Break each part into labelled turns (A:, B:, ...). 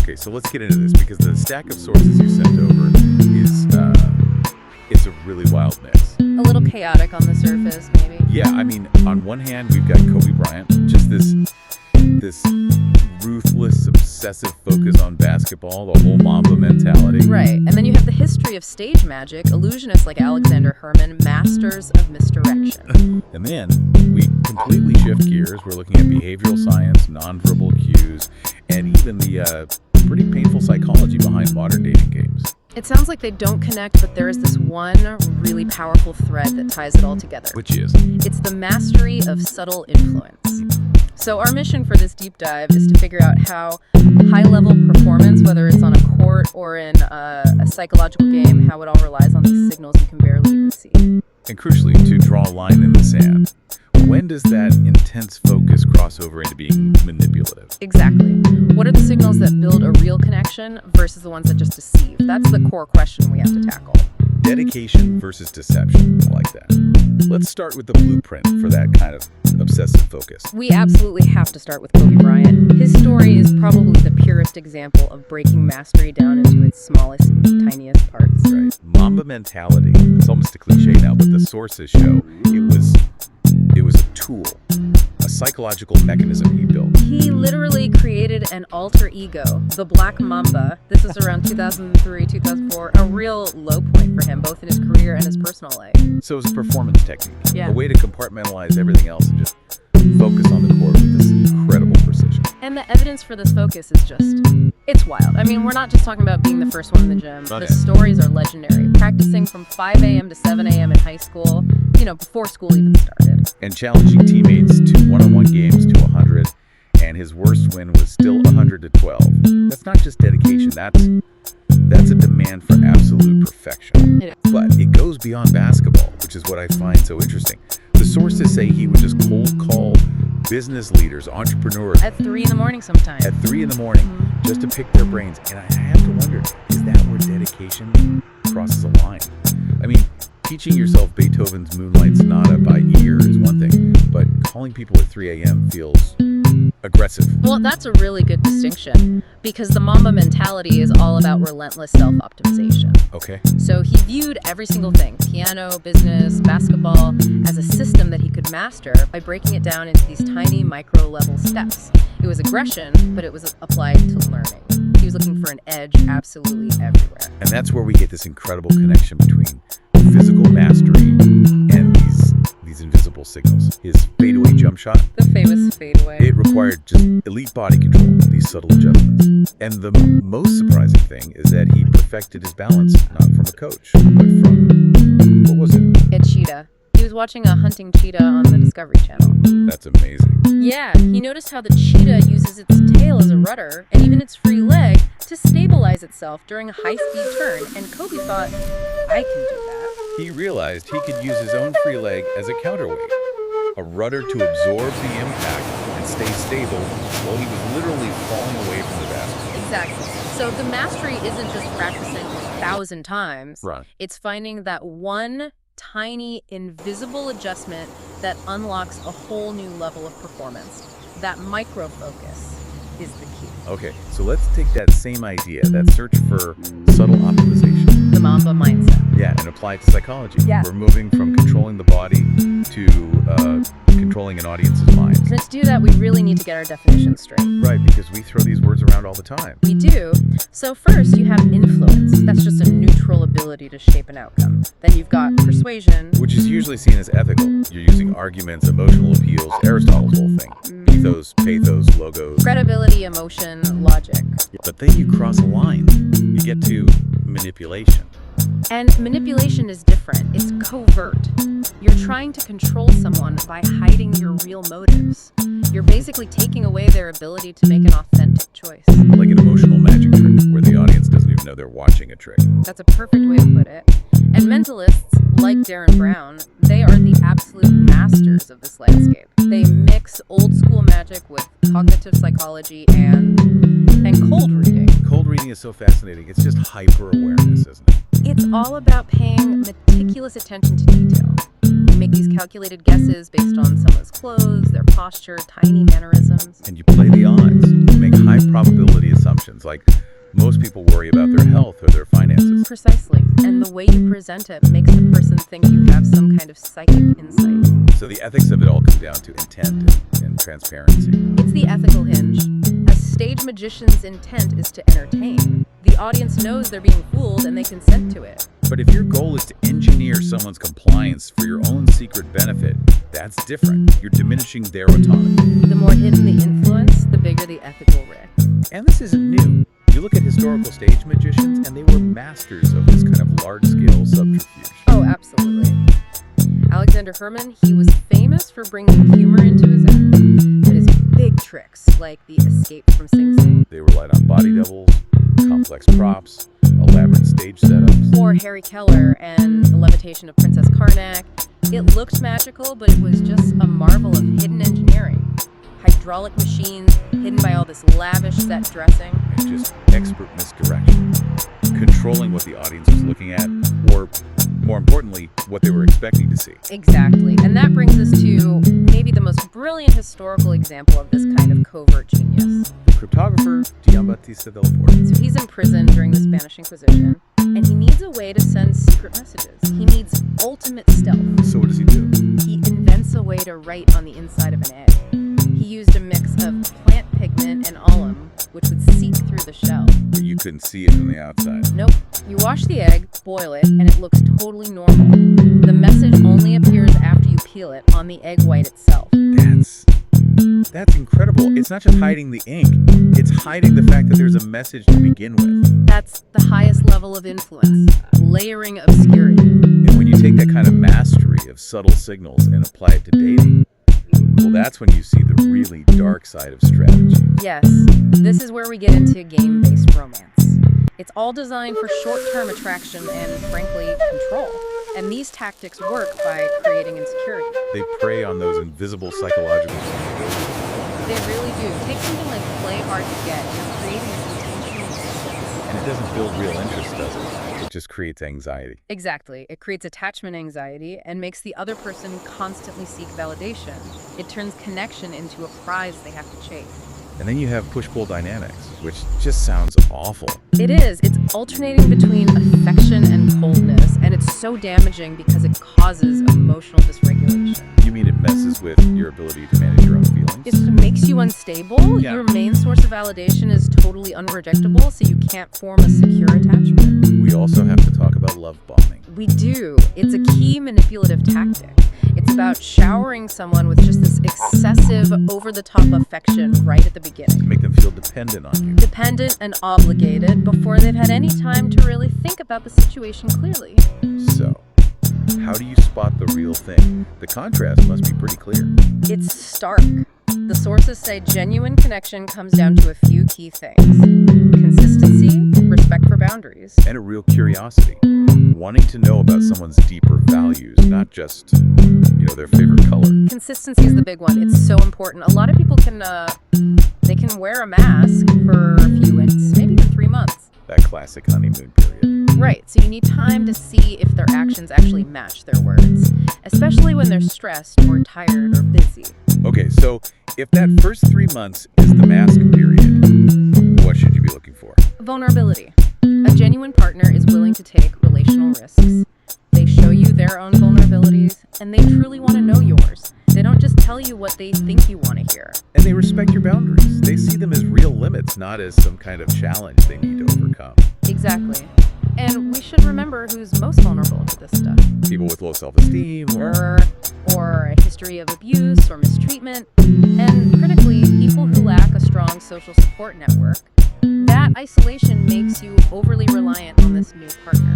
A: Okay, so let's get into this because the stack of sources you sent over is, it's a really wild mix.
B: A little chaotic on the surface, maybe.
A: Yeah, I mean, on one hand, we've got Kobe Bryant, just this ruthless, obsessive focus on basketball, the whole Mamba mentality.
B: Right, and then you have the history of stage magic, illusionists like Alexander Herman, masters of misdirection.
A: And then we completely shift gears. We're looking at behavioral science, nonverbal cues, and even the pretty painful psychology behind modern dating games.
B: It sounds like they don't connect, but there is this one really powerful thread that ties it all together.
A: Which is?
B: It's the mastery of subtle influence. So our mission for this deep dive is to figure out how high-level performance, whether it's on a court or in a psychological game, how it all relies on these signals you can barely even see.
A: And crucially, to draw a line in the sand. When does that intense focus cross over into being manipulative?
B: Exactly. What are the signals that build a real connection versus the ones that just deceive? That's the core question we have to tackle.
A: Dedication versus deception. I like that. Let's start with the blueprint for that kind of obsessive focus.
B: We absolutely have to start with Kobe Bryant. His story is probably the purest example of breaking mastery down into its smallest, tiniest parts.
A: Right. Mamba mentality. It's almost a cliche now, but the sources show it was a tool, a psychological mechanism he built.
B: He literally created an alter ego, the Black Mamba. This is around 2003, 2004, a real low point for him, both in his career and his personal life.
A: So it was a performance technique,
B: Yeah.
A: a way to compartmentalize everything else and just focus on the core with this incredible precision.
B: And the evidence for this focus is just, it's wild. I mean, we're not just talking about being the first one in the gym.
A: Okay.
B: The stories are legendary. Practicing from 5 a.m. to 7 a.m. in high school, before school even started.
A: And challenging teammates to one-on-one games to 100, and his worst win was still 100 to 12. That's not just dedication, that's a demand for absolute perfection.
B: It is.
A: But it goes beyond basketball, which is what I find so interesting. The sources say he would just cold call business leaders, entrepreneurs
B: At 3 in the morning sometimes.
A: at 3 in the morning just to pick their brains. And I have to wonder, is that where dedication crosses a line? I mean, teaching yourself Beethoven's Moonlight Sonata by ear is one thing, but calling people at 3 a.m. feels aggressive.
B: Well, that's a really good distinction because the Mamba mentality is all about relentless self-optimization.
A: Okay.
B: So he viewed every single thing, piano, business, basketball, as a system that he could master by breaking it down into these tiny micro-level steps. It was aggression, but it was applied to learning. He was looking for an edge absolutely everywhere.
A: And that's where we get this incredible connection between physical mastery and these invisible signals. His fadeaway jump shot,
B: The famous fadeaway.
A: it required just elite body control, these subtle adjustments. And the most surprising thing is that he perfected his balance not from a coach, but from, what was it?
B: A cheetah. He was watching a hunting cheetah on the Discovery Channel.
A: That's amazing.
B: Yeah, he noticed how the cheetah uses its tail as a rudder and even its free leg to stabilize itself during a high-speed turn. And Kobe thought, I can do that.
A: He realized he could use his own free leg as a counterweight, a rudder to absorb the impact and stay stable while he was literally falling away from the basket.
B: Exactly. So the mastery isn't just practicing 1,000 times.
A: Right.
B: It's finding that one tiny, invisible adjustment that unlocks a whole new level of performance. That micro-focus is the key.
A: Okay, so let's take that same idea, that search for subtle optimization.
B: The Mamba mindset.
A: Yeah, and apply it to psychology.
B: Yeah.
A: We're moving from controlling the body to controlling an audience's mind.
B: And to do that, we really need to get our definitions straight.
A: Right, because we throw these words around all the time.
B: We do. So first, you have influence. That's just a neutral ability to shape an outcome. Then you've got persuasion.
A: Which is usually seen as ethical. You're using arguments, emotional appeals, Aristotle's whole thing. Ethos, pathos, logos.
B: Credibility, emotion, logic.
A: But then you cross a line. You get to manipulation.
B: And manipulation is different. It's covert. You're trying to control someone by hiding your real motives. You're basically taking away their ability to make an authentic choice.
A: Like an emotional magic trick where the audience doesn't even know they're watching a trick.
B: That's a perfect way to put it. And mentalists, like Darren Brown, they are the absolute masters of this landscape. They mix old school magic with cognitive psychology and cold reading.
A: Cold reading is so fascinating. It's just hyper-awareness, isn't it?
B: It's all about paying meticulous attention to detail. You make these calculated guesses based on someone's clothes, their posture, tiny mannerisms.
A: And you play the odds. You make high probability assumptions, like most people worry about their health or their finances.
B: Precisely. And the way you present it makes the person think you have some kind of psychic insight.
A: So the ethics of it all come down to intent and transparency.
B: It's the ethical hinge. A stage magician's intent is to entertain. The audience knows they're being fooled and they consent to it.
A: But if your goal is to engineer someone's compliance for your own secret benefit, that's different. You're diminishing their autonomy.
B: The more hidden the influence, the bigger the ethical risk.
A: And this isn't new. You look at historical stage magicians, and they were masters of this kind of large-scale subterfuge.
B: Oh, absolutely. Alexander Herman, he was famous for bringing humor into his act, but his big tricks, like the escape from Sing Sing,
A: They relied on body doubles, complex props, elaborate stage setups.
B: or Harry Keller and the levitation of Princess Karnak, it looked magical, but it was just a marvel of hidden engineering. Hydraulic machines hidden by all this lavish set dressing.
A: And just expert misdirection. Controlling what the audience was looking at, or more importantly, what they were expecting to see.
B: Exactly. And that brings us to maybe the most brilliant historical example of this kind of covert genius.
A: The cryptographer, Giambattista della Porta.
B: So he's in prison during the Spanish Inquisition, and he needs a way to send secret messages. He needs ultimate stealth.
A: So what does he do?
B: He invents a way to write on the inside of an egg. He used a mix of plant pigment and alum, which would seep through the shell.
A: But you couldn't see it from the outside.
B: Nope. You wash the egg, boil it, and it looks totally normal. The message only appears after you peel it on the egg white itself.
A: That's incredible. It's not just hiding the ink. It's hiding the fact that there's a message to begin with.
B: That's the highest level of influence, layering obscurity.
A: And when you take that kind of mastery of subtle signals and apply it to dating, well, that's when you see the really dark side of strategy.
B: Yes, this is where we get into game-based romance. It's all designed for short-term attraction and, frankly, control. And these tactics work by creating insecurity.
A: They prey on those invisible psychological signals.
B: They really do. Take something like play hard to get. You're creating this intentional distance.
A: And it doesn't build real interest, does it? It just creates anxiety.
B: Exactly. It creates attachment anxiety and makes the other person constantly seek validation. It turns connection into a prize they have to chase.
A: And then you have push-pull dynamics, which just sounds awful.
B: It is. It's alternating between affection and coldness, and it's so damaging because it causes emotional dysregulation.
A: You mean it messes with your ability to manage your own feelings?
B: It makes you unstable.
A: Yeah.
B: Your main source of validation is totally unpredictable, so you can't form a secure attachment.
A: We also have to talk about love bombing.
B: We do. It's a key manipulative tactic. It's about showering someone with just this excessive, over-the-top affection right at the beginning.
A: Make them feel dependent on you.
B: Dependent and obligated before they've had any time to really think about the situation clearly.
A: So, how do you spot the real thing? The contrast must be pretty clear.
B: It's stark. The sources say genuine connection comes down to a few key things. Consistency, respect for boundaries.
A: And a real curiosity. Wanting to know about someone's deeper values, not just, their favorite color.
B: Consistency is the big one. It's so important. A lot of people can wear a mask for a few weeks, maybe even 3 months.
A: That classic honeymoon period.
B: Right, so you need time to see if their actions actually match their words, especially when they're stressed or tired or busy.
A: Okay, so if that first 3 months is the mask period, what should you be looking for?
B: Vulnerability. A genuine partner is willing to take relational risks. They show you their own vulnerabilities, and they truly want to know yours. They don't just tell you what they think you want to hear.
A: And they respect your boundaries. They see them as real limits, not as some kind of challenge they need to overcome.
B: Exactly. And we should remember who's most vulnerable to this stuff.
A: People with low self-esteem
B: or a history of abuse or mistreatment. And critically, people who lack a strong social support network. That isolation makes you overly reliant on this new partner.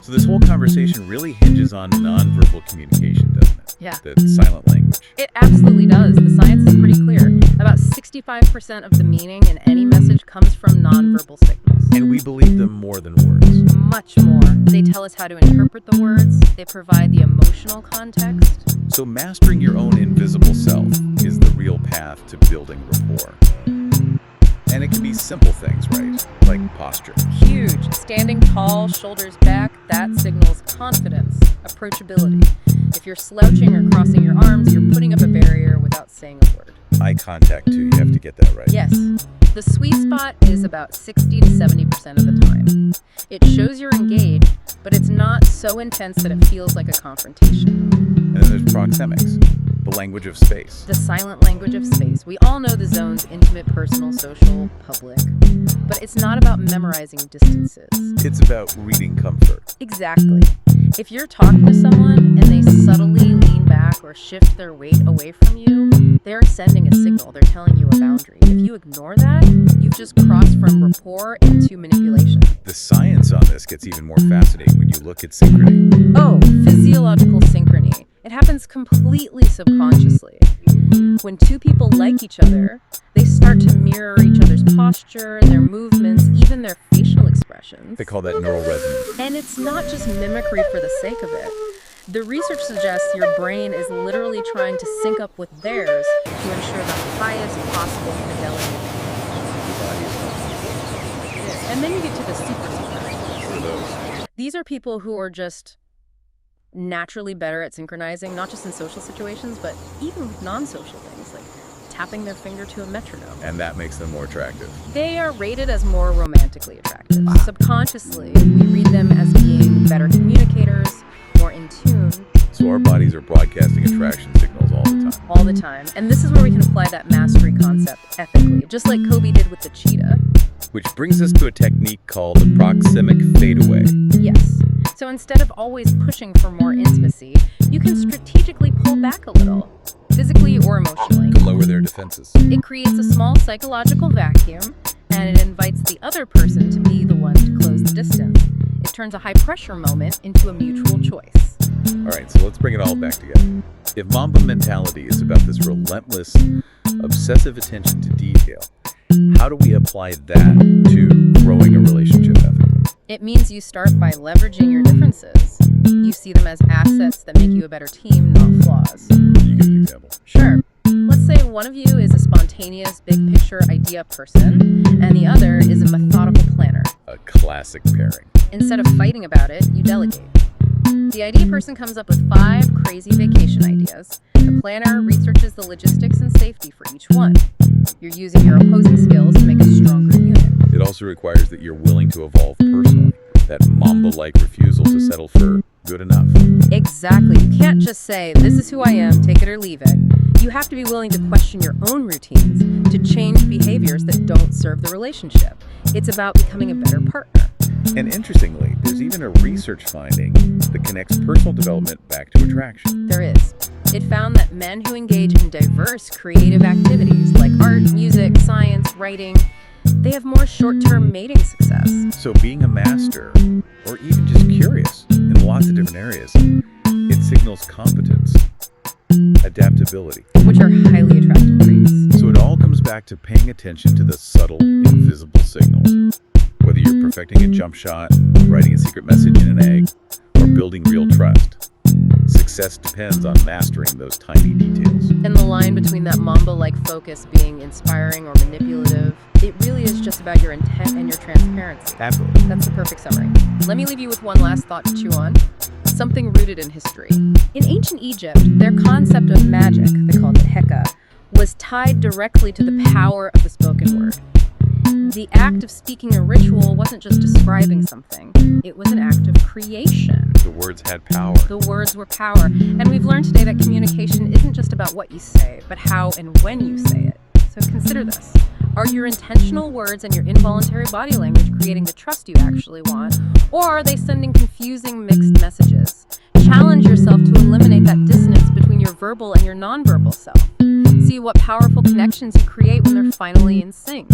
A: So this whole conversation really hinges on nonverbal communication, doesn't it?
B: Yeah.
A: The silent language.
B: It absolutely does. The science is pretty clear. About 65% of the meaning in any message comes from nonverbal signals.
A: And we believe them more than words.
B: Much more. They tell us how to interpret the words. They provide the emotional context.
A: So mastering your own invisible self is the real path to building rapport. And it can be simple things, right? Like posture.
B: Huge. Standing tall, shoulders back, that signals confidence, approachability. If you're slouching or crossing your arms, you're putting up a barrier without saying a word.
A: Eye contact, too. You have to get that right.
B: Yes. The sweet spot is about 60 to 70% of the time. It shows you're engaged, but it's not so intense that it feels like a confrontation.
A: And then there's proxemics, the language of space.
B: The silent language of space. We all know the zones: intimate, personal, social, public. But it's not about memorizing distances.
A: It's about reading comfort.
B: Exactly. If you're talking to someone and they subtly lean back or shift their weight away from you, they're sending a signal. They're telling you a boundary. If you ignore that, you've just crossed from rapport into manipulation.
A: The science on this gets even more fascinating when you look at synchrony.
B: Oh, physiological synchrony. It happens completely subconsciously. When two people like each other, they start to mirror each other's posture, their movements, even their facial expressions.
A: They call that neural resonance.
B: And it's not just mimicry for the sake of it. The research suggests your brain is literally trying to sync up with theirs to ensure the highest possible fidelity. And then you get to the super synchronists.
A: What are those?
B: These are people who are just naturally better at synchronizing, not just in social situations, but even with non-social things, like tapping their finger to a metronome.
A: And that makes them more attractive.
B: They are rated as more romantically attractive. Subconsciously, we read them as being better communicators, more in tune.
A: So our bodies are broadcasting attraction signals all the time.
B: All the time. And this is where we can apply that mastery concept ethically, just like Kobe did with the cheetah.
A: Which brings us to a technique called the proxemic fadeaway.
B: Yes. So instead of always pushing for more intimacy, you can strategically pull back a little, physically or emotionally.
A: To lower their defenses.
B: It creates a small psychological vacuum, and it invites the other person to be the one to close the distance. It turns a high-pressure moment into a mutual choice.
A: All right, so let's bring it all back together. If Mamba mentality is about this relentless, obsessive attention to detail, how do we apply that to growing a relationship ethically?
B: It means you start by leveraging your differences. You see them as assets that make you a better team, not flaws.
A: You give an example.
B: Sure. Let's say one of you is a spontaneous, big-picture idea person, and the other is a methodical planner.
A: A classic pairing.
B: Instead of fighting about it, you delegate. The idea person comes up with 5 crazy vacation ideas. The planner researches the logistics and safety for each one. You're using your opposing skills to make a stronger unit.
A: It also requires that you're willing to evolve personally. That Mamba-like refusal to settle for good enough.
B: Exactly. You can't just say, this is who I am, take it or leave it. You have to be willing to question your own routines, to change behaviors that don't serve the relationship. It's about becoming a better partner.
A: And interestingly, there's even a research finding that connects personal development back to attraction.
B: There is. It found that men who engage in diverse creative activities like art, music, science, writing, they have more short-term mating success.
A: So being a master, or even just curious, in lots of different areas, it signals competence, adaptability,
B: which are highly attractive traits.
A: So it all comes back to paying attention to the subtle, invisible signals. Whether you're perfecting a jump shot, writing a secret message in an egg, or building real trust, success depends on mastering those tiny details.
B: And the line between that Mamba-like focus being inspiring or manipulative, it really is just about your intent and your transparency.
A: Absolutely.
B: That's the perfect summary. Let me leave you with one last thought to chew on. Something rooted in history. In ancient Egypt, their concept of magic, they called it Heka, was tied directly to the power of the spoken word. The act of speaking a ritual wasn't just describing something. It was an act of creation.
A: The words had power.
B: The words were power. And we've learned today that communication isn't just about what you say, but how and when you say it. So consider this. Are your intentional words and your involuntary body language creating the trust you actually want? Or are they sending confusing, mixed messages? Challenge yourself to eliminate that dissonance between your verbal and your nonverbal self. See what powerful connections you create when they're finally in sync.